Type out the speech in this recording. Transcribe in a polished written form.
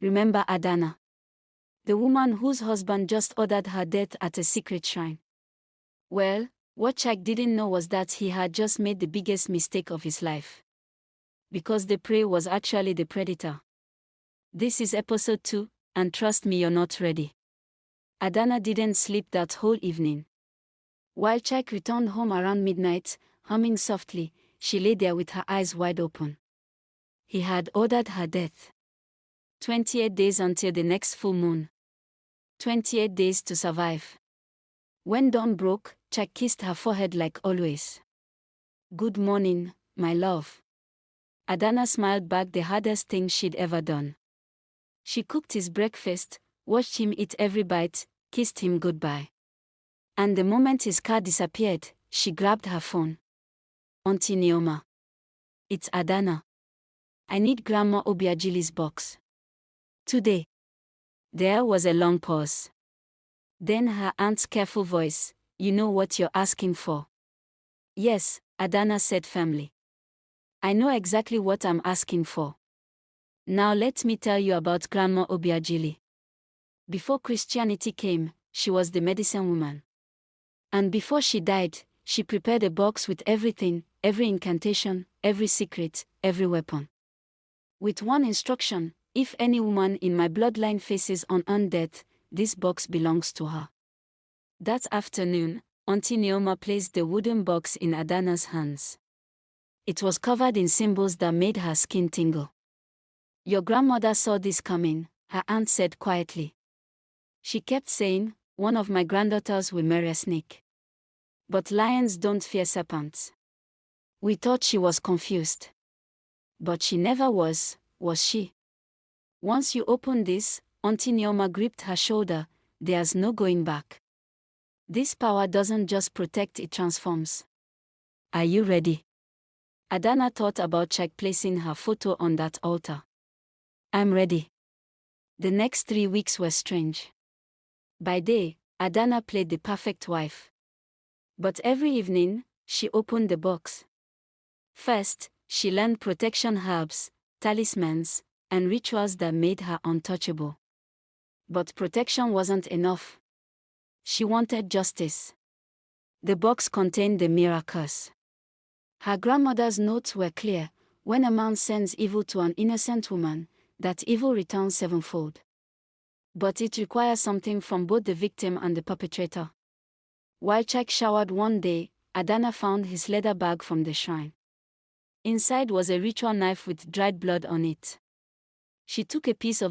Remember Adana? The woman whose husband just ordered her death at a secret shrine. Well, what Chak didn't know was that he had just made the biggest mistake of his life. Because the prey was actually the predator. This is episode 2, and trust me, you're not ready. Adana didn't sleep that whole evening. While Chak returned home around midnight, humming softly, she lay there with her eyes wide open. He had ordered her death. 28 days until the next full moon. 28 days to survive. When dawn broke, Chak kissed her forehead like always. Good morning, my love. Adana smiled back, the hardest thing she'd ever done. She cooked his breakfast, watched him eat every bite, kissed him goodbye. And the moment his car disappeared, she grabbed her phone. Auntie Neoma. It's Adana. I need Grandma Obiagili's box. Today. There was a long pause. Then her aunt's careful voice, you know what you're asking for. Yes, Adana said firmly. I know exactly what I'm asking for. Now let me tell you about Grandma Obiagili. Before Christianity came, she was the medicine woman. And before she died, she prepared a box with everything, every incantation, every secret, every weapon. With one instruction: if any woman in my bloodline faces unearned death, this box belongs to her. That afternoon, Auntie Neoma placed the wooden box in Adana's hands. It was covered in symbols that made her skin tingle. Your grandmother saw this coming, her aunt said quietly. She kept saying, one of my granddaughters will marry a snake. But lions don't fear serpents. We thought she was confused. But she never was she? Once you open this, Auntie Neoma gripped her shoulder, there's no going back. This power doesn't just protect, it transforms. Are you ready? Adana thought about Chak placing her photo on that altar. I'm ready. The next 3 weeks were strange. By day, Adana played the perfect wife. But every evening, she opened the box. First, she learned protection herbs, talismans, and rituals that made her untouchable. But protection wasn't enough. She wanted justice. The box contained the miracles. Her grandmother's notes were clear: when a man sends evil to an innocent woman, that evil returns sevenfold. But it requires something from both the victim and the perpetrator. While Chak showered one day, Adana found his leather bag from the shrine. Inside was a ritual knife with dried blood on it. She took a piece of